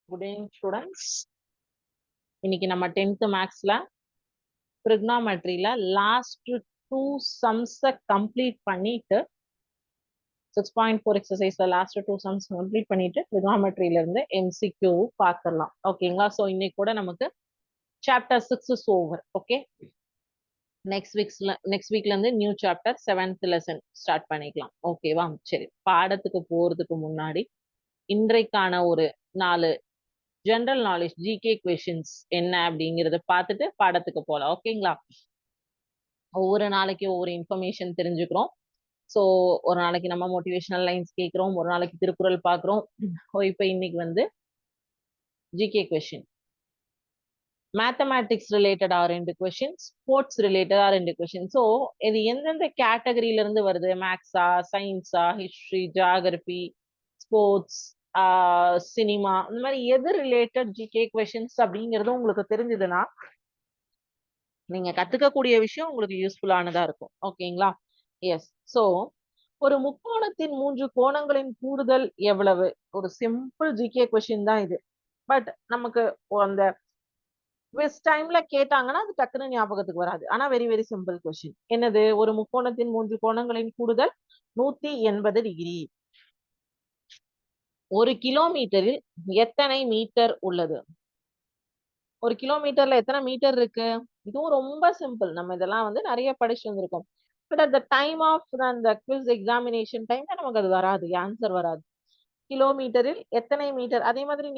Good evening, students. இன்னைக்கு நம்ம 10th மேக்ஸ்ல trigonometryல லாஸ்ட் 2 சம்ஸை கம்ப்ளீட் பண்ணிட்டு 6.4 எக்ஸசைஸ்ல லாஸ்ட் 2 சம்ஸ் கம்ப்ளீட் பண்ணிட்டு trigonometryல இருந்து MCQ பார்க்கலாம். ஓகேங்களா? ஸோ இன்னைக்கு கூட நமக்கு chapter 6 is over. Okay, next வீக்ல இருந்து new chapter 7th lesson start பண்ணிக்கலாம். ஓகேவா? சரி, பாடத்துக்கு போறதுக்கு முன்னாடி இன்றைக்கான ஒரு 4 ஜெனரல் நாலேஜ் ஜிகே கொஸ்டின்ஸ் என்ன அப்படிங்கறத பார்த்துட்டு பாடத்துக்கு போகலாம். ஓகேங்களா? ஒவ்வொரு நாளைக்கு ஒவ்வொரு இன்ஃபர்மேஷன் தெரிஞ்சுக்கிறோம். ஸோ ஒரு நாளைக்கு நம்ம மோட்டிவேஷனல் லைன்ஸ் கேட்குறோம், ஒரு நாளைக்கு திருக்குறள் பார்க்குறோம். இப்போ இன்னைக்கு வந்து ஜிகே கொஸ்டின், மேத்தமேட்டிக்ஸ் ரிலேட்டடா 2 கொஸ்டின், ஸ்போர்ட்ஸ் ரிலேட்டடா 2 கொஸ்டின். ஸோ இது எந்தெந்த கேட்டகரியில இருந்து வருது? மேக்ஸா, சயின்ஸா, ஹிஸ்டரி, ஜியாகிரபி, ஸ்போர்ட்ஸ், சினிமா, இந்த மாதிரி எது ரிலேட்டட் ஜிகே கொஸ்டின்ஸ் அப்படிங்கிறது உங்களுக்கு தெரிஞ்சதுன்னா நீங்க கத்துக்கக்கூடிய விஷயம் உங்களுக்கு யூஸ்ஃபுல்லானதா இருக்கும். ஓகேங்களா? எஸ். ஸோ ஒரு முக்கோணத்தின் 3 கோணங்களின் கூடுதல் எவ்வளவு? ஒரு சிம்பிள் ஜிகே கொஸ்டின் தான் இது. பட் நமக்கு அந்த குவிஸ் டைம்ல கேட்டாங்கன்னா அது டக்குன்னு ஞாபகத்துக்கு வராது. ஆனா வெரி வெரி சிம்பிள் கொஸ்டின். என்னது? ஒரு முக்கோணத்தின் 3 கோணங்களின் கூடுதல் 180 டிகிரி. ஒரு கிலோமீட்டரில் எத்தனை மீட்டர் உள்ளது? ஒரு கிலோமீட்டர்ல எத்தனை மீட்டர் இருக்கு? இதுவும் ரொம்ப சிம்பிள். நம்ம இதெல்லாம் வந்து நிறைய படிச்சு வந்திருக்கோம். But at the time of அந்த குவிஸ் எக்ஸாமினேஷன் டைம்ல நமக்கு அது வராது, ஆன்சர் வராது. கிலோமீட்டரில் எத்தனை மீட்டர்? அதே மாதிரி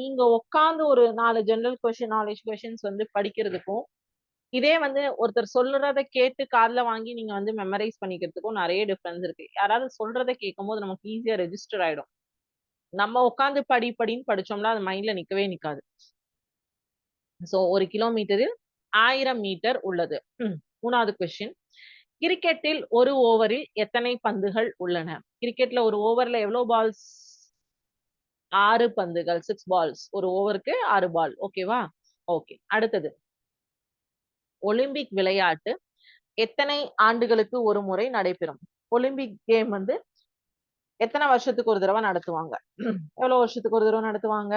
நீங்க உட்காந்து ஒரு 4 ஜெனரல் கொஸ்டின் நாலேஜ் கொஸ்டின்ஸ் வந்து படிக்கிறதுக்கும், இதே வந்து ஒருத்தர் சொல்றதை கேட்டு காதுல வாங்கி நீங்க வந்து மெமரைஸ் பண்ணிக்கிறதுக்கும் நிறைய டிஃபரன்ஸ் இருக்கு. யாராவது சொல்றதை கேட்கும் போது நமக்கு ஈஸியா ரெஜிஸ்டர் ஆயிடும். நம்ம உட்காந்து படின்னு படிச்சோம்னா அது மைண்ட்ல நிக்கவே நிக்காது. சோ ஒரு கிலோமீட்டரில் 1000 மீட்டர் உள்ளது. மூணாவது கொஸ்டின், கிரிக்கெட்டில் ஒரு ஓவரில் எத்தனை பந்துகள் உள்ளன? கிரிக்கெட்ல ஒரு ஓவர்ல எவ்வளவு பால்ஸ்? 6 பந்துகள், 6 பால்ஸ். ஒரு ஓவருக்கு 6 பால். ஓகேவா? ஓகே. அடுத்தது, ஒலிம்பிக் விளையாட்டு எத்தனை ஆண்டுகளுக்கு ஒரு முறை நடைபெறும்? ஒலிம்பிக் கேம் வந்து எத்தனை வருஷத்துக்கு ஒரு தடவை நடத்துவாங்க? எவ்வளவு வருஷத்துக்கு ஒரு தடவை நடத்துவாங்க?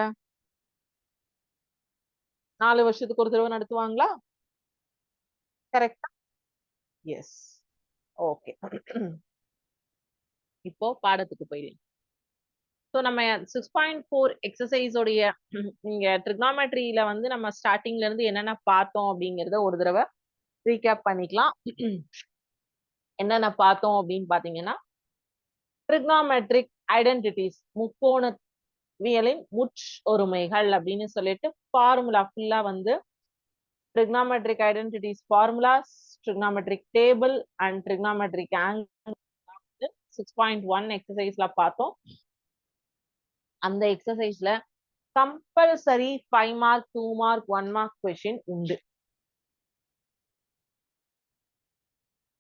4 வருஷத்துக்கு ஒரு தடவை நடத்துவாங்களா? கரெக்டா? எஸ். ஓகே. இப்போ பாடத்துக்கு போயிடலாம். ஸோ நம்ம 6.4 எக்ஸசைஸோடைய இங்க ட்ரிக்னாமெட்ரியில வந்து நம்ம ஸ்டார்டிங்ல இருந்து என்னென்ன பார்த்தோம் அப்படிங்கிறத ஒரு தடவை ரீகேப் பண்ணிக்கலாம். என்னென்ன பார்த்தோம் அப்படின்னு பாத்தீங்கன்னா, ட்ரிக்னாமெட்ரிக் ஐடென்டிட்டிஸ், முக்கோணவியலின் முற்றொருமைகள் அப்படின்னு சொல்லிட்டு ஃபார்முலா ஃபுல்லா வந்து trigonometric identities formulas, trigonometric table and trigonometric angle 6.1 எக்ஸசைஸ்ல பார்த்தோம். அந்த எக்ஸசைஸ்ல compulsory 5 mark, 2 mark, 1 mark question உண்டு.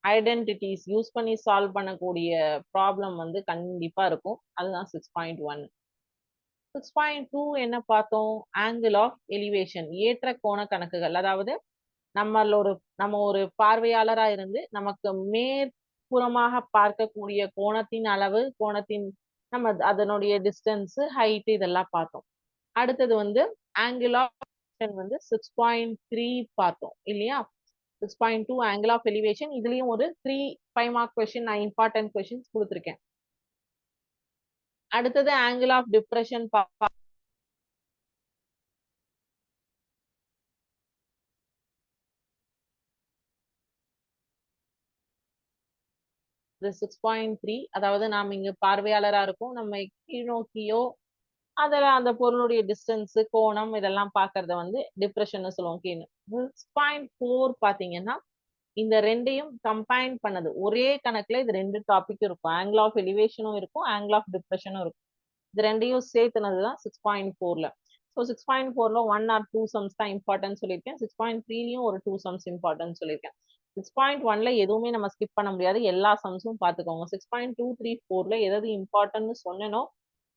ஐடென்டிட்டிஸ் யூஸ் பண்ணி சால்வ் பண்ணக்கூடிய ப்ராப்ளம் வந்து கண்டிப்பா இருக்கும். அதுதான் 6.1. 6.2 என்ன பார்த்தோம்? ஆங்கிள் ஆஃப் எலிவேஷன், ஏற்ற கோண கணக்குகள். அதாவது நம்ம ஒரு பார்வையாளரா இருந்து நமக்கு மேற்புறமாக பார்க்கக்கூடிய கோணத்தின் அளவு, கோணத்தின் நம்ம அதனுடைய டிஸ்டன்ஸ், ஹைட் இதெல்லாம் பார்த்தோம். அடுத்தது வந்து ஆங்கிள் ஆஃப் வந்து 6.3 பார்த்தோம் இல்லையா? 6.2 ஆங்கிள் ஆஃப் எலிவேஷன். இதுலயும் ஒரு 5 மார்க் கொஸ்டின் நான் இம்பார்ட்டன்ட் கொஸ்டின்ஸ் கொடுத்துருக்கேன். அடுத்தது ஆங்கிள் ஆஃப் டிப்ரெஷன் 6.3. அதாவது நாம இங்க பார்வையாளரா இருக்கும், நம்ம கீழ்நோக்கியோ அதெல்லாம் அந்த பொருளுடைய டிஸ்டன்ஸ், கோணம் இதெல்லாம் பாக்குறத வந்து டிப்ரெஷன் சொல்லுவோம். 6.4 பாத்தீங்கன்னா இந்த ரெண்டையும் கம்பைன் பண்ணது ஒரே கணக்குல இது 2 டாபிக் இருக்கும். ஆங்கிள் ஆஃப் எலிவேஷனும் இருக்கும், ஆங்கிள் ஆஃப் டிப்ரெஷனும் இருக்கும். இது ரெண்டையும் சேர்த்துனதுதான் 6.4ல. ஸோ 6.4ல 1 or 2 சம்ஸ் தான் இம்பார்ட்டன்ட் சொல்லியிருக்கேன். 6.3லயும் ஒரு 2 சம்ஸ் இம்பார்ட்டன்ட் சொல்லியிருக்கேன். 6.1ல எதுவுமே நம்ம ஸ்கிப் பண்ண முடியாது, எல்லா சம்ஸும் பார்த்துக்கோங்க. 6.2, 3, 4ல எதாவது இம்பார்ட்டன்ட்னு சொன்னனோ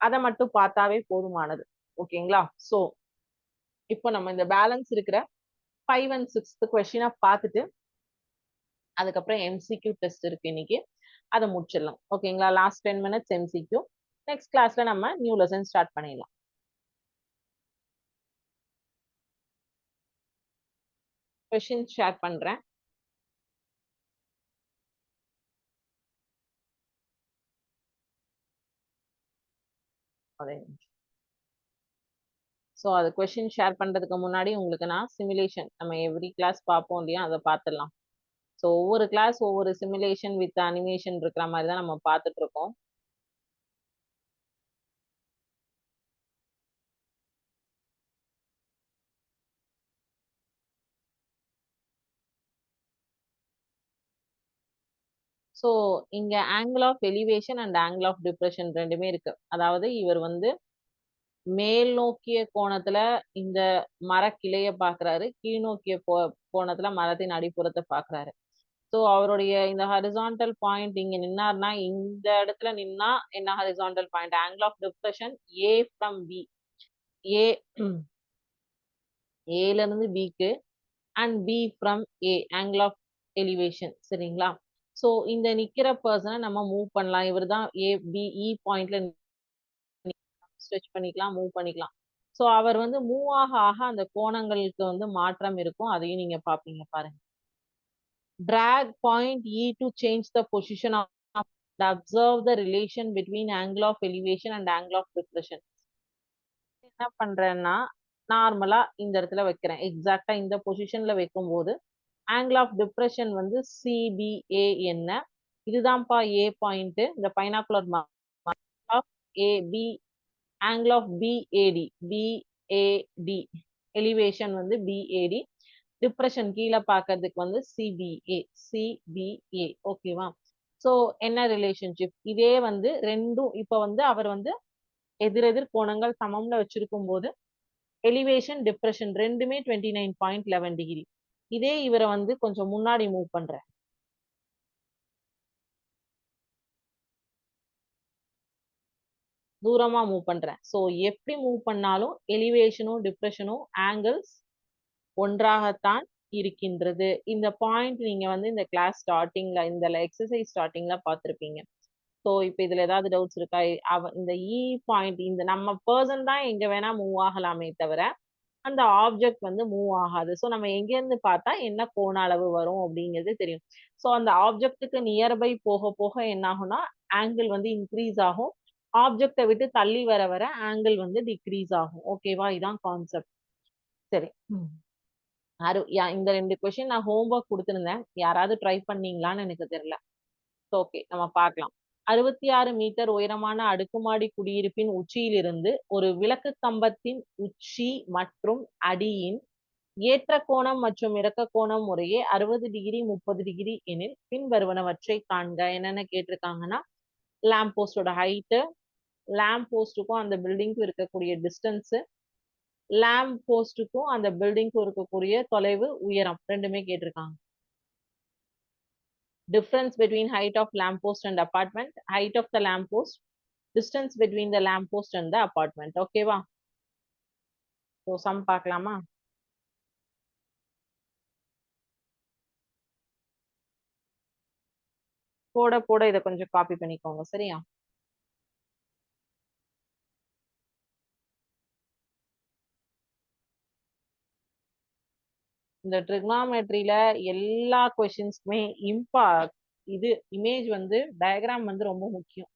அதை மட்டும் பார்த்தாவே போதுமானது. ஓகேங்களா? ஸோ இப்போ நம்ம இந்த பேலன்ஸ் இருக்கிற 5 and 6th கொஸ்டினா பார்த்துட்டு அதுக்கப்புறம் MCQ டெஸ்ட் இருக்கு இன்னைக்கு, அதை முடிச்சிடலாம். ஓகேங்களா? Last 10 minutes MCQ. நெக்ஸ்ட் கிளாஸ்ல நம்ம நியூ லெசன் ஸ்டார்ட் பண்ணிடலாம். கொஸ்டின் ஷேர் பண்றேன். ஸோ அது கொஸ்டின் ஷேர் பண்றதுக்கு முன்னாடி உங்களுக்கு நான் சிமுலேஷன் நம்ம எவ்ரி கிளாஸ் பார்ப்போம் இல்லையா, அதை பார்த்துடலாம். ஸோ ஒவ்வொரு கிளாஸ் ஒவ்வொரு சிமுலேஷன் வித் அனிமேஷன் இருக்கிற மாதிரி தான் நம்ம பார்த்துட்டு இருக்கோம். ஸோ இங்க angle of elevation and angle of depression ரெண்டுமே இருக்கு. அதாவது இவர் வந்து மேல் நோக்கிய கோணத்துல இந்த மரக்கிளைய பாக்குறாரு, கீழ் நோக்கிய கோணத்துல மரத்தின் அடிப்புறத்தை பாக்குறாரு. ஸோ அவருடைய இந்த ஹரிசான்டல் பாயிண்ட் இங்க நின்னார்னா, இந்த இடத்துல நின்னா என்ன horizontal point? Angle of depression A from B, A ஏல இருந்து பிக்கு and B from A angle of elevation. சரிங்களா? ஸோ இந்த நிக்கிற பர்சனை நம்ம மூவ் பண்ணலாம். இவர் தான் ஏ பி இ பாயிண்ட்ல ஸ்ட்ரெச் பண்ணிக்கலாம், மூவ் பண்ணிக்கலாம். ஸோ அவர் வந்து மூவ் ஆக ஆக அந்த கோணங்களுக்கு வந்து மாற்றம் இருக்கும். அதையும் நீங்க பாப்பீங்க பாருங்க. drag point E to change the position of observe the relation between angle of elevation and angle of depression. என்ன பண்றேன்னா நார்மலா இந்த இடத்துல வைக்கிறேன். எக்ஸாக்டா இந்த பொசிஷன்ல வைக்கும் போது ஆங்கிள் ஆஃப் டிப்ரெஷன் வந்து சிபிஏ என்ன, இதுதான்ப்பா ஏ பாயிண்ட். இந்த binocular of AB angle of BAD, BAD elevation வந்து பிஏடி, டிப்ரெஷன் கீழே பார்க்கறதுக்கு வந்து சிபிஏ, சிபிஏ. ஓகேவா? ஸோ என்ன ரிலேஷன்ஷிப்? இதே வந்து ரெண்டும் இப்ப வந்து அவர் வந்து எதிரெதிர் கோணங்கள் சமம்ல வச்சிருக்கும் போது எலிவேஷன் டிப்ரெஷன் ரெண்டுமே 29.11 டிகிரி. இதே இவரை வந்து கொஞ்சம் முன்னாடி மூவ் பண்றேன், தூரமா மூவ் பண்றேன். ஸோ எப்படி மூவ் பண்ணாலும் எலிவேஷனும் டிப்ரெஷனும் ஆங்கிள்ஸ் ஒன்றாகத்தான் இருக்கின்றது. இந்த பாயிண்ட் நீங்க வந்து இந்த கிளாஸ் ஸ்டார்டிங்ல இந்த எக்ஸசைஸ் ஸ்டார்டிங்ல பார்த்திருப்பீங்க. ஸோ இப்போ இதுல ஏதாவது டவுட்ஸ் இருக்கா? இந்த இ பாயிண்ட் இந்த நம்ம பர்சன் தான் எங்க வேணா மூவ் ஆகலாமே தவிர அந்த ஆப்ஜெக்ட் வந்து மூவ் ஆகாது. ஸோ நம்ம எங்க இருந்து பார்த்தா என்ன கோண அளவு வரும் அப்படிங்கிறது தெரியும். ஸோ அந்த ஆப்ஜெக்ட்டுக்கு நியர்பை போக போக என்ன ஆகும்னா ஆங்கிள் வந்து இன்க்ரீஸ் ஆகும். ஆப்ஜெக்டை விட்டு தள்ளி வர வர ஆங்கிள் வந்து டிக்ரீஸ் ஆகும். ஓகேவா? இதான் கான்செப்ட். சரி. இந்த 2 கொஸ்டின் நான் ஹோம்ஒர்க் கொடுத்துருந்தேன். யாராவது ட்ரை பண்ணீங்களான்னு எனக்கு தெரியல. ஓகே, நம்ம பார்க்கலாம். 66 மீட்டர் உயரமான அடுக்குமாடி குடியிருப்பின் உச்சியிலிருந்து ஒரு விளக்கு கம்பத்தின் உச்சி மற்றும் அடியின் ஏற்ற கோணம் மற்றும் இறக்க கோணம் முறையே 60 டிகிரி 30 டிகிரி எனில் பின்வருவனவற்றை காண்க. என்னென்ன கேட்டிருக்காங்கன்னா லேம்ப் போஸ்டோட ஹைட்டு, லேம்ப் போஸ்டுக்கும் அந்த பில்டிங்க்கும் இருக்கக்கூடிய டிஸ்டன்ஸ், லேம்ப் போஸ்டுக்கும் அந்த பில்டிங்க்கும் இருக்கக்கூடிய தொலைவு, உயரம் ரெண்டுமே கேட்டிருக்காங்க. difference between height of lamp post and apartment, height of the lamp post, distance between the lamp post and the apartment. Okay வா? so sum பார்க்கலாமா? போட போட இதை கொஞ்சம் காப்பி பண்ணிக்கோங்க. சரியா? இந்த ட்ரிக்னாமெட்ரியில எல்லா கொஸ்டின்ஸ்க்குமே இது இமேஜ் வந்து டயக்ராம் வந்து ரொம்ப முக்கியம்.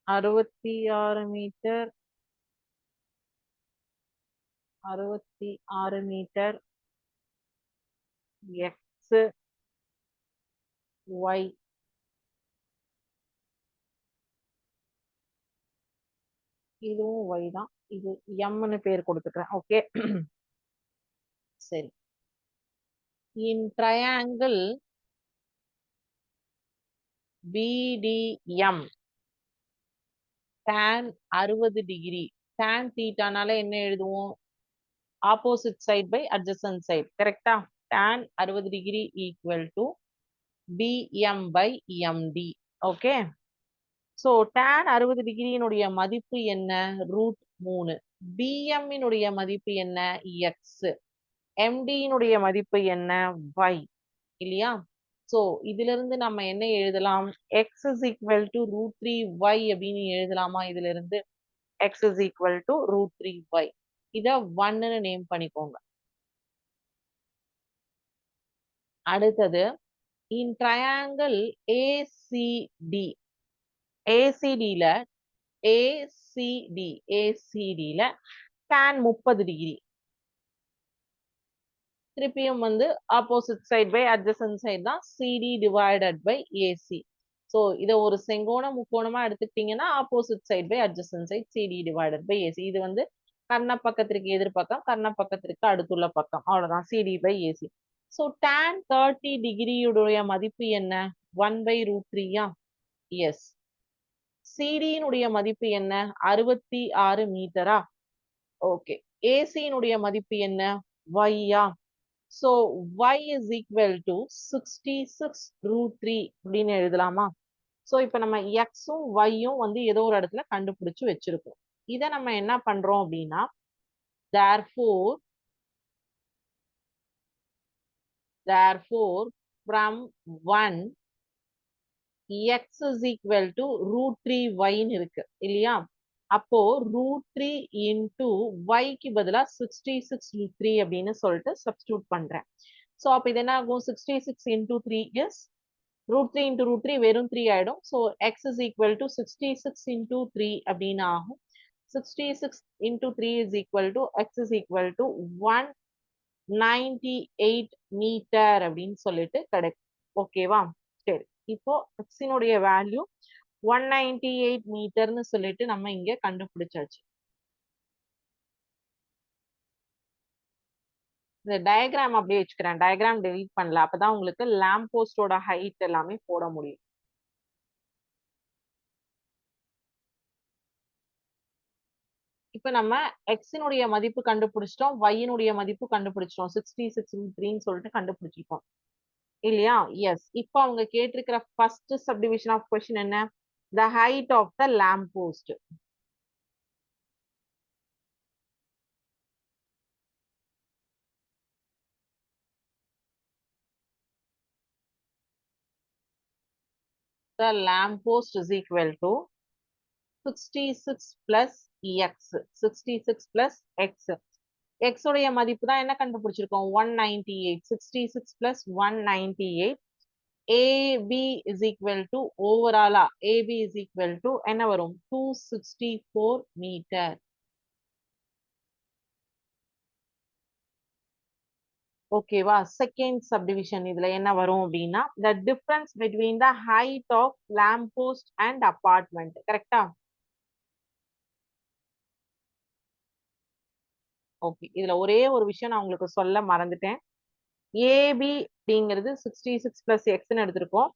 அறுபத்தி ஆறு மீட்டர் 66 மீட்டர் எக்ஸ் ஒய் இதுவும் ஒய் தான். இது எம்னு பேர் கொடுத்துக்கிறேன். ஓகே சரி. In triangle BDM tan 60 degree tan thetaனால என்ன எழுதுவோம்? Opposite side by adjacent side. கரெக்டா? tan 60 degree equal to bm by md. ஓகே. ஸோ tan 60 டிகிரியினுடைய மதிப்பு என்ன? √3. bm இனுடைய மதிப்பு என்ன? x. md இனுடைய மதிப்பு என்ன? y. இல்லையா? ஸோ இதிலிருந்து நம்ம என்ன எழுதலாம்? x is equal to √3y அப்படின்னு எழுதலாமா இதிலிருந்து? x is equal to √3y. இத 1ன்னு நேம் பண்ணிக்கோங்க. அடுத்தது in triangle ACD. ACD ல tan 30 டிகிரி. திருப்பியும் வந்து opposite side by adjacent side தான் CD divided by AC. So இதை ஒரு செங்கோண முக்கோணமா எடுத்துக்கிட்டீங்கன்னா opposite side by adjacent side CD divided by AC. இது வந்து கர்ண பக்கத்திற்கு எதிர்பக்கம், கர்ண பக்கத்திற்கு அடுத்துள்ள பக்கம், அவ்வளவுதான் CD by AC. So tan 30 டிகிரியுடைய மதிப்பு என்ன? 1/√3. எஸ். சிடியினுடைய மதிப்பு என்ன? 66 மீட்டரா? ஓகே. ஏசியினுடைய மதிப்பு என்ன? ஒய்யா? So y is equal to 66√3 அப்படின்னு எழுதலாமா? ஸோ இப்போ நம்ம எக்ஸும் ஒய்யும் வந்து ஏதோ ஒரு இடத்துல கண்டுபிடிச்சு வச்சிருக்கோம். இதை நம்ம என்ன பண்றோம் அப்படின்னா, therefore from 1 x is equal to √3y இருக்கு இல்லையா? அப்போ √3 into y பதிலா 66√3 அப்படின்னு சொல்லிட்டு சப்ஸ்டியூட் பண்றேன். ஸோ அப்போ இது என்ன ஆகும்? 66 into 3 is √3 into √3 வெறும் 3 ஆயிடும். So x is equal to 66 into 3 அப்படின்னு ஆகும். 66 into 3 is equal to x is equal to 198 metre அப்படின்னு சொல்லிட்டு கிடைக்கும். ஓகேவா? சரி, இப்போ எக்ஸினுடைய வேல்யூ 198 மீட்டர்னு சொல்லிட்டு நம்ம இங்க கண்டுபிடிச்சாச்சு. இந்த டயக்ராம் அப்படியே வச்சுக்கிறேன். டயக்ராம் டெலீட் பண்ணல, அப்பதான் உங்களுக்கு லேம்ப் போஸ்டோட ஹைட் எல்லாமே போட முடியும். இப்ப நம்ம எக்ஸினுடைய மதிப்பு கண்டுபிடிச்சிட்டோம், ஒய்யினுடைய மதிப்பு கண்டுபிடிச்சிட்டோம். 66√3ன்னு சொல்லிட்டு கண்டுபிடிச்சிருக்கோம் இல்லையா? எஸ். இப்போ அவங்க கேட்டிருக்கிற ஃபர்ஸ்ட் சப்டிவிஷன் ஆஃப் கொஸ்டின் என்ன? The height of the lamp post. The lamp post is equal to 66 plus x. 66 plus x. x உடைய மதிப்பு தான் என்ன கண்டுபிடிச்சிருக்கோம்? 198. 66 plus 198. AB is equal to overall AB is equal to என்ன வரும்? 264 metre. ஓகேவா? Second subdivision இதுல என்ன வரும் அப்படின்னா, the difference between the height of lamp post and apartment. கரெக்டா? ஓகே. இதுல ஒரே ஒரு விஷயம் நான் உங்களுக்கு சொல்ல மறந்துட்டேன். ஏபி அப்படிங்கிறது 66 பிளஸ் எக்ஸ்ன்னு எடுத்திருக்கோம்.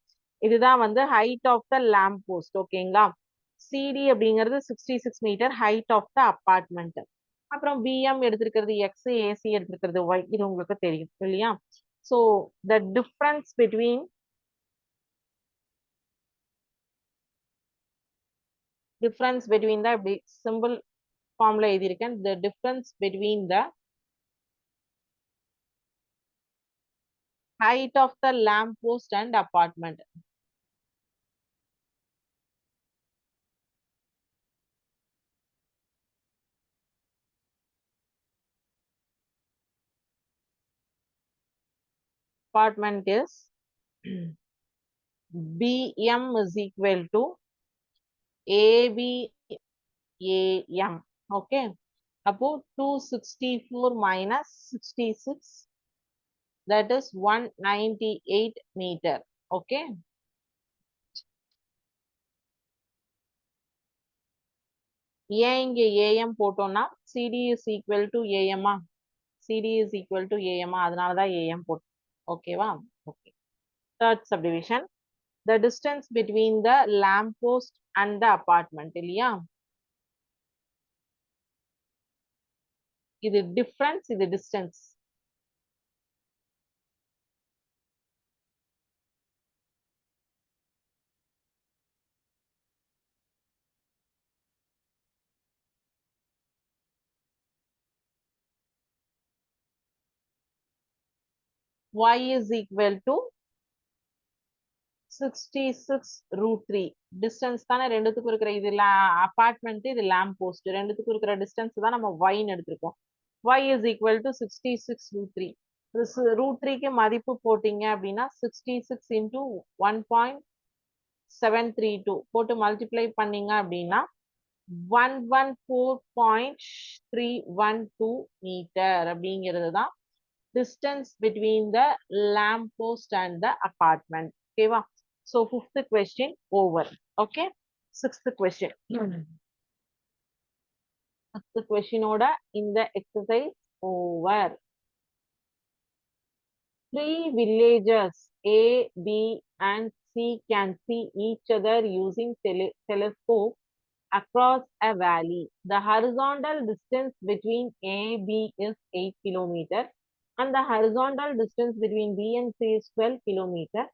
இதுதான் வந்து height of the lamp post. ஓகேங்களா? சிடி அப்படிங்கிறது 66 metre height of the apartment. அப்புறம் பிஎம் எடுத்திருக்கிறது எக்ஸ், ஏசி எடுத்திருக்கிறது ஒய். இது உங்களுக்கு தெரியும் இல்லையா? So the difference between the இப்படி சிம்பிள் ஃபார்ம்ல எழுதியிருக்கேன். The difference between the height of the lamp post and apartment. Apartment is BM is equal to ABAM. Okay. அப்போ 264 minus 66, that is 198 meter. Okay. ஏன் இங்க AM போட்டோம்னா CD is equal to AM. CD is equal to AM. அதனாலதான் AM போட்டோம். ஓகேவா? Okay. Third subdivision. The distance between the lamp post and the apartment இல்லையா? இது difference, இது distance. Y is equal to 66√3. Distance தானே ரெண்டுத்துக்கும் இருக்கிற, இது அபார்ட்மெண்ட், இது லேம்ப் போஸ்ட், ரெண்டுத்துக்கும் இருக்கிற டிஸ்டன்ஸ் தான் நம்ம ஒய்ன்னு எடுத்திருக்கோம். Y is equal to 66√3. √3க்கு மதிப்பு போட்டீங்க அப்படின்னா 66 into 1.732 போட்டு மல்டிப்ளை பண்ணீங்க அப்படின்னா 114.312 மீட்டர் அப்படிங்கிறது தான் distance between the lamp post and the apartment. ஓகேவா? So fifth question over. Okay. Sixth question. Sixth question ஓட இந்த exercise over. Three villagers A, B and C can see each other using telescope across a valley. The horizontal distance between A and B is 8 kilometers and the horizontal distance between B and C is 12 kilometers.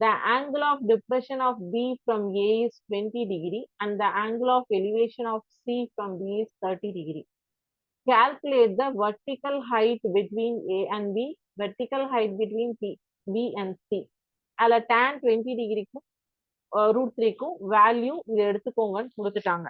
The angle of depression of B from A is 20 degree and the angle of elevation of C from B is 30 degree. Calculate the vertical height between A and B, vertical height between B and C. அதில் tan 20 டிகிரிக்கும் √3க்கும் value இதை எடுத்துக்கோங்கன்னு கொடுத்துட்டாங்க.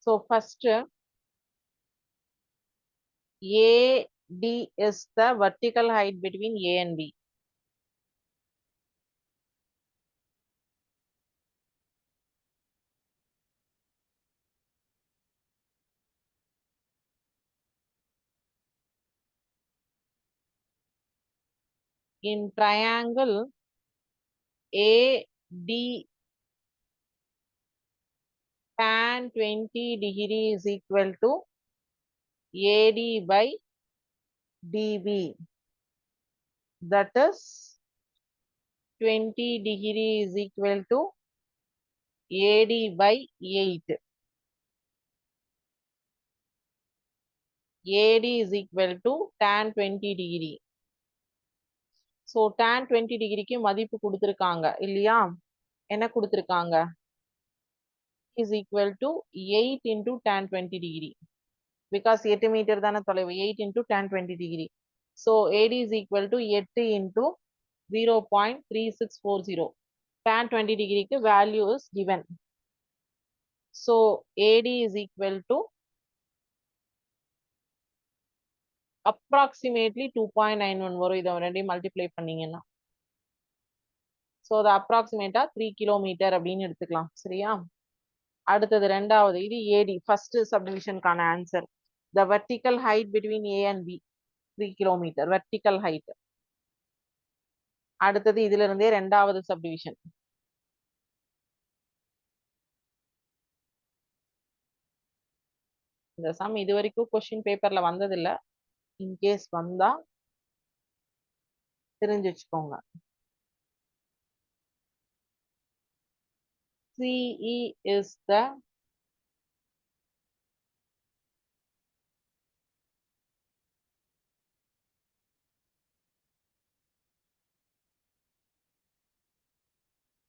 So first AD is the vertical height between A and B. In triangle AD, tan 20 degree is equal to AD by DB. That is 20 degree is equal to AD by 8. AD is equal to tan 20 degree. So tan 20 டிகிரிக்கு மதிப்பு கொடுத்திருக்காங்க இல்லையா? என்ன கொடுத்திருக்காங்க? is equal to 8 into tan 20 degree. Because 8 metre தானே தொலைவு. 8 into tan 20 degree. So AD is equal to 8 into 0.3640. Tan 20 degreeக்கு value is given. So AD is equal to approximately 2.91 வரும். இதை ரெண்டையும் மல்டிப்ளை பண்ணீங்கன்னா. So the approximate 3 kilometer அப்படின்னு எடுத்துக்கலாம். சரியா? அடுத்தது ரெண்டாவது, இது AD first subdivisionக்கான answer. The vertical height between A and B 3 kilometer vertical height. அடுத்தது இதுல இருந்தே ரெண்டாவது சப்டிவிஷன். இந்த சம் இது வரைக்கும் கொஸ்டின் பேப்பர்ல வந்ததில்ல. இன்கேஸ் வந்தா தெரிஞ்சு வச்சுக்கோங்க. CE is the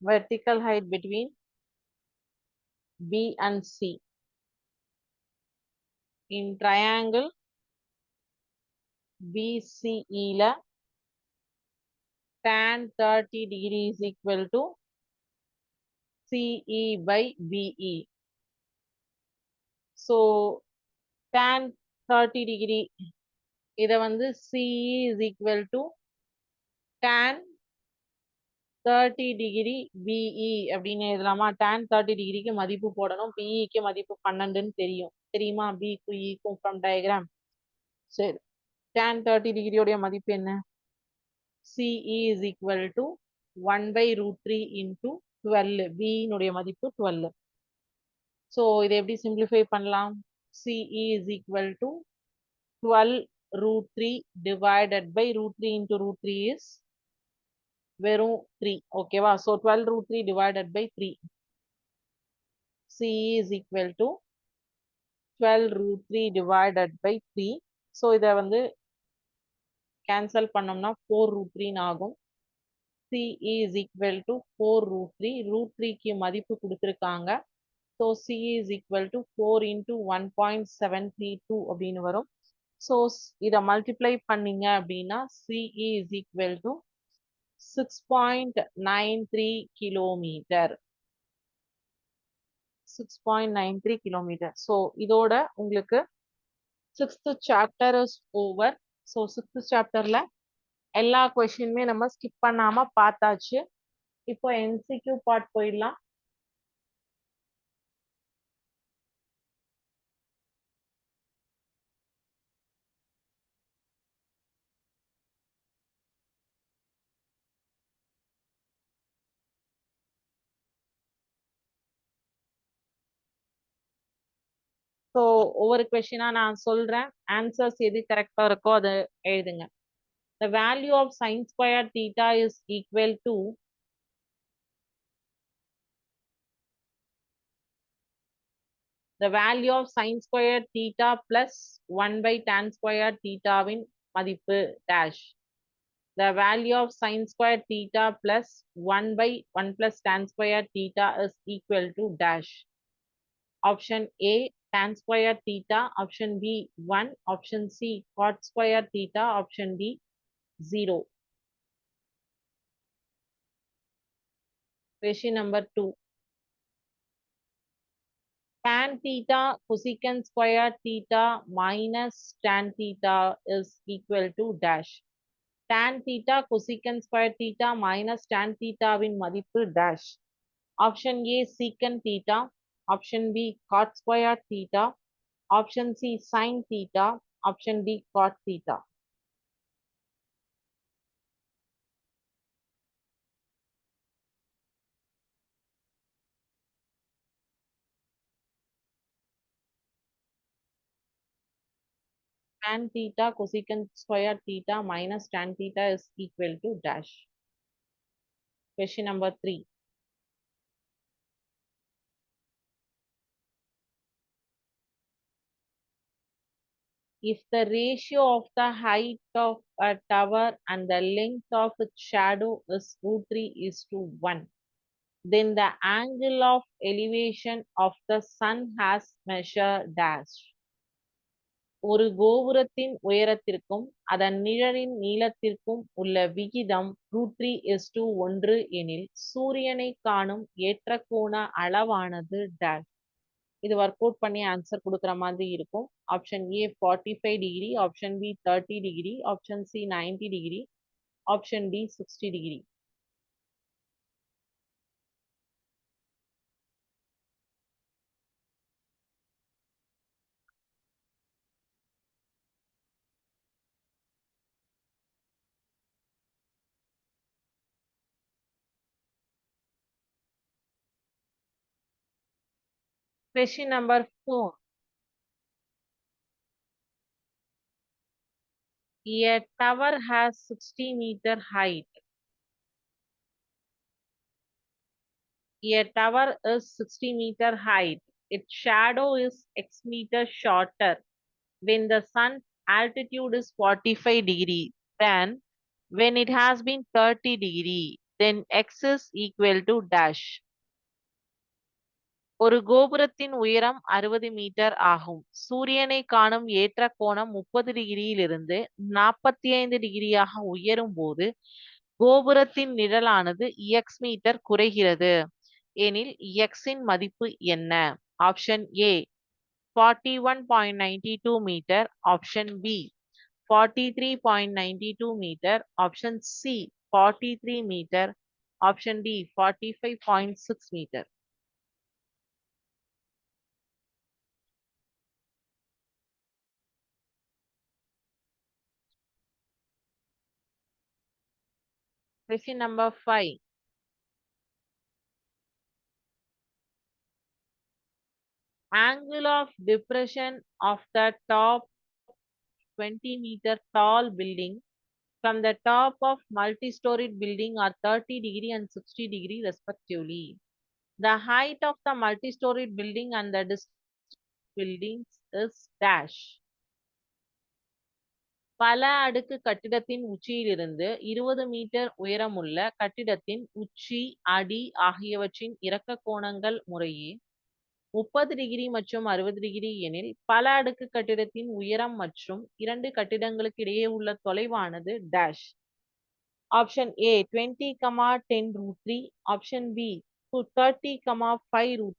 vertical height between B and C in triangle BCE ல tan 30 degree is equal to CE by BE. So tan 30 degree இத வந்து CE is equal to tan 30 degree BE அப்படின்னு எழுதலாமா? tan 30 டிகிரிக்கு மதிப்பு போடணும். BEக்கு மதிப்பு 12ன்னு தெரியும். தெரியுமா? Bக்கும் Eக்கும் from diagram. சரி. tan 30 டிகிரியோடைய மதிப்பு என்ன? CE is equal to 1 by root 3 into 12. B னுடைய மதிப்பு 12. So இதை எப்படி simplify பண்ணலாம்? CE is equal to 12 root 3 divided by root 3 into root 3 is வெறும் 3. ஓகேவா? So 12 root 3 divided by 3. CE is equal to 12 root 3 divided by 3. So இதை வந்து cancel பண்ணோம்னா 4 root 3 ஆகும். CE is equal to 4 root 3. root 3க்கு மதிப்பு கொடுத்திருக்காங்க. So CE is equal to 4 into 1.732 அப்படின்னு வரும். So இதை multiply பண்ணீங்க அப்படின்னா CE is equal to 6.93 kilometre. 6.93 kilometre. So இதோட உங்களுக்கு 6th chapter is over. So 6th chapterல எல்லா கொஸ்டினுமே நம்ம ஸ்கிப் பண்ணாம பார்த்தாச்சு. இப்போ MCQ பார்ட் போயிடலாம். ஸோ ஒவ்வொரு கொஸ்டினா நான் சொல்றேன். ஆன்சர்ஸ் எது கரெக்டா இருக்கோ அதை எழுதுங்க. The value of sin square theta is equal to the value of sin square theta plus 1 by tan square theta win மதிப்பு dash. The value of sin square theta plus 1 by 1 plus tan square theta is equal to dash. Option A tan square theta, option B 1, option C cot square theta, option D 0. Question number 2. Tan theta cosecant square theta minus tan theta is equal to dash. Tan theta cosecant square theta minus tan theta win மதிப்பு dash. Option A secant theta, option B cot square theta, option C sin theta, option D cot theta. Tan theta cosecant square theta minus tan theta is equal to dash. Question number 3. If the ratio of the height of a tower and the length of its shadow is root 3 is to 1, then the angle of elevation of the sun has measured dash. ஒரு கோபுரத்தின் உயரத்திற்கும் அதன் நிழலின் நீளத்திற்கும் உள்ள விகிதம் √3:1 எனில் சூரியனை காணும் ஏற்ற கோண அளவானது dash. இது ஒர்க் அவுட் பண்ணி ஆன்சர் கொடுக்குற மாதிரி இருக்கும். Option A 45 degree, option B 30 degree, option C 90 degree, option D 60 degree. Question number 4. A tower has 60-meter height. A tower is 60-meter height. Its shadow is X meter shorter when the sun's altitude is 45 degree. Then when it has been 30 degree, then X is equal to dash. ஒரு கோபுரத்தின் உயரம் 60 metre ஆகும். சூரியனை காணும் ஏற்ற கோணம் 30 டிகிரியிலிருந்து 45 டிகிரியாக உயரும் போது கோபுரத்தின் நிழலானது எக்ஸ் மீட்டர் குறைகிறது எனில் எக்ஸின் மதிப்பு என்ன? Option A 41.92 metre, option B 43.92 metre, option C 43 metre, option D 45.6 metre. Question number 5. Angle of depression of the top 20-meter tall building from the top of multi-storied building are 30 degree and 60 degree respectively. The height of the multi-storied building and the distance buildings is dash. பல அடுக்கு கட்டிடத்தின் உச்சியிலிருந்து 20 metre உயரமுள்ள கட்டிடத்தின் உச்சி, அடி ஆகியவற்றின் இறக்க கோணங்கள் முறையே 30 டிகிரி மற்றும் 60 டிகிரி எனில் பல அடுக்கு கட்டிடத்தின் உயரம் மற்றும் இரண்டு கட்டிடங்களுக்கு இடையே உள்ள தொலைவானது dash. Option A 20, 10√3, option B 30, 5 root,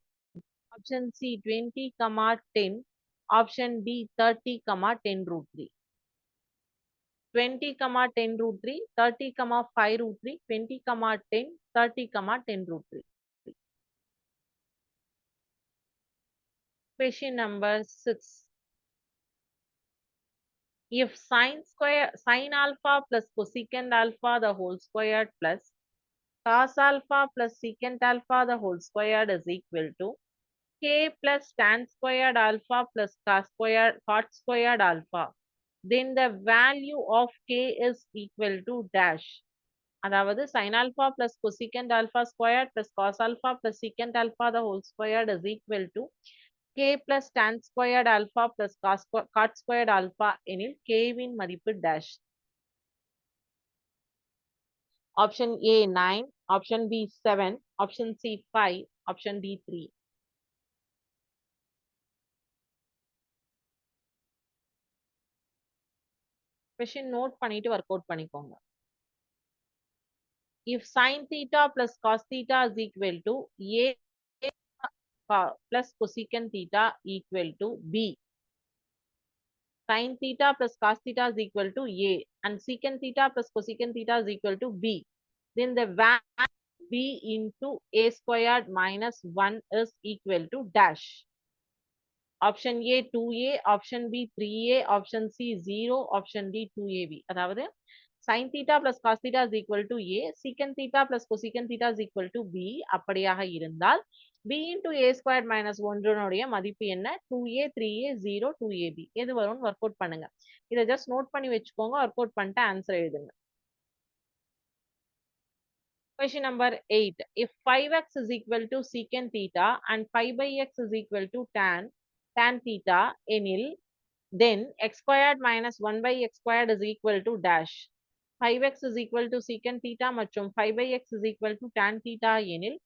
option C 20, 10, option D 30, 10√3. 20, 10√3, 30, 5√3, 20, 10, 30, 10√3. Question number 6. If sin alpha plus cosecant alpha the whole squared plus cos alpha plus secant alpha the whole squared is equal to k plus tan squared alpha plus cot squared alpha, then the value of k is equal to dash. அதாவது sin alpha plus cosecant alpha squared plus cos alpha plus secant alpha the whole squared is equal to k plus tan squared alpha plus cot squared alpha எனில் k வின் மதிப்பு dash. Option A 9, option B 7, option C 5, option D 3. Question note பண்ணிட்டு work out பண்ணிக்கோங்க. If sin theta plus cos theta is equal to a plus cosecant theta equal to b, sin theta plus cos theta is equal to a and secant theta plus cosecant theta is equal to b, then the value b into a squared minus 1 is equal to dash. Option A 2a, option B 3a, option C 0, option D 2ab. அதாவது sin theta plus cos theta is equal to a, secant theta plus cosecant theta is equal to b அப்படியாக இருந்தால் b into a squared minus 1 மதிப்பு என்ன? 2a, 3a, 0, 2ab. எது வரும்னு work out பண்ணுங்க. இதை just note பண்ணி வச்சுக்கோங்க, ஒர்க் அவுட் பண்ணிட்டு ஆன்சர் எழுதுங்க. Question number 8. If 5x is equal to secant theta and 5 by x is equal to tan theta எனில் then x squared minus 1 by x squared is equal to dash. 5x is equal to secant theta மற்றும் 5 by x is equal to tan theta எனில்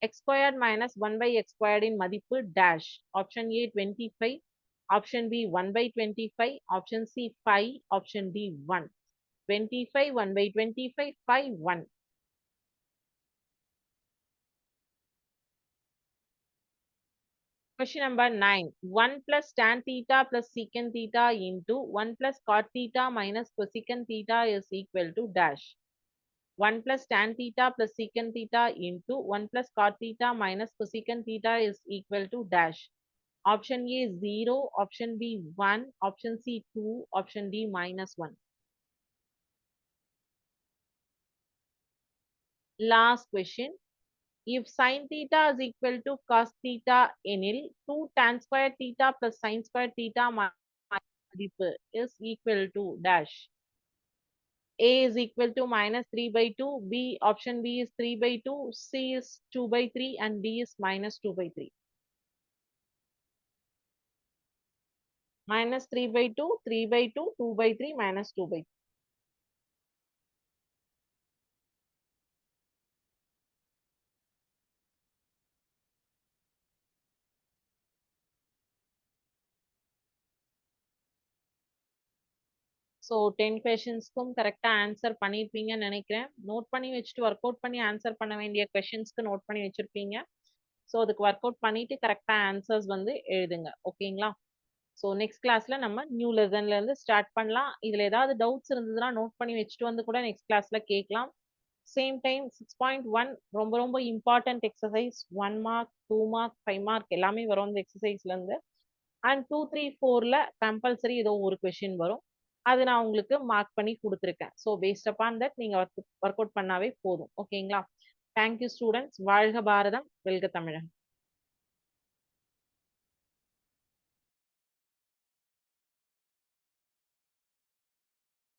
x squared minus 1 by x squared இன் மதிப்பு dash. Option A 25, option B 1 by 25, option C 5, option D 1. 25, 1 by 25, 5, 1. Question number 9. 1 plus tan theta plus secant theta into 1 plus cot theta minus cosecant theta is equal to dash. 1 plus tan theta plus secant theta into 1 plus cot theta minus cosecant theta is equal to dash. Option A 0, option B 1, option C 2, option D minus 1. Last question. If sin theta is equal to cos theta எனில் 2 tan square theta plus sin square theta மதிப்பு is equal to dash. A is equal to minus 3 by 2, option B is 3 by 2, C is 2 by 3, and D is minus 2 by 3. Minus 3 by 2, 3 by 2, 2 by 3, minus 2 by 3. So 10 கொஷின்ஸ்க்கும் கரெக்டா answer பண்ணியிருப்பீங்கன்னு நினைக்கிறேன். Note பண்ணி வச்சுட்டு work out பண்ணி answer பண்ண வேண்டிய கொஷின்ஸ்க்கு note பண்ணி வச்சிருப்பீங்க. ஸோ அதுக்கு ஒர்க் அவுட் பண்ணிட்டு கரெக்டா ஆன்சர்ஸ் வந்து எழுதுங்க. ஓகேங்களா? ஸோ நெக்ஸ்ட் கிளாஸ்ல நம்ம நியூ லெசன்ல இருந்து ஸ்டார்ட் பண்ணலாம். இதுல ஏதாவது டவுட்ஸ் இருந்ததுன்னா நோட் பண்ணி வச்சுட்டு வந்து கூட நெக்ஸ்ட் கிளாஸ்ல கேட்கலாம். சேம் டைம் 6.1 ரொம்ப ரொம்ப important exercise. 1 mark, 2 mark, 5 mark எல்லாமே வரும் இந்த எக்ஸசைஸ்ல இருந்து. அண்ட் 2, 3, 4ல கம்பல்சரி ஏதோ ஒரு கொஷின் வரும். அது நான் உங்களுக்கு மார்க் பண்ணி கொடுத்துருக்கேன். ஸோ பேஸ்ட் அப்பான் தட் நீங்க ஒர்க் அவுட் பண்ணாவே போதும். ஓகேங்களா? Thank you students. வாழ்க பாரதம், வெல்க தமிழன்.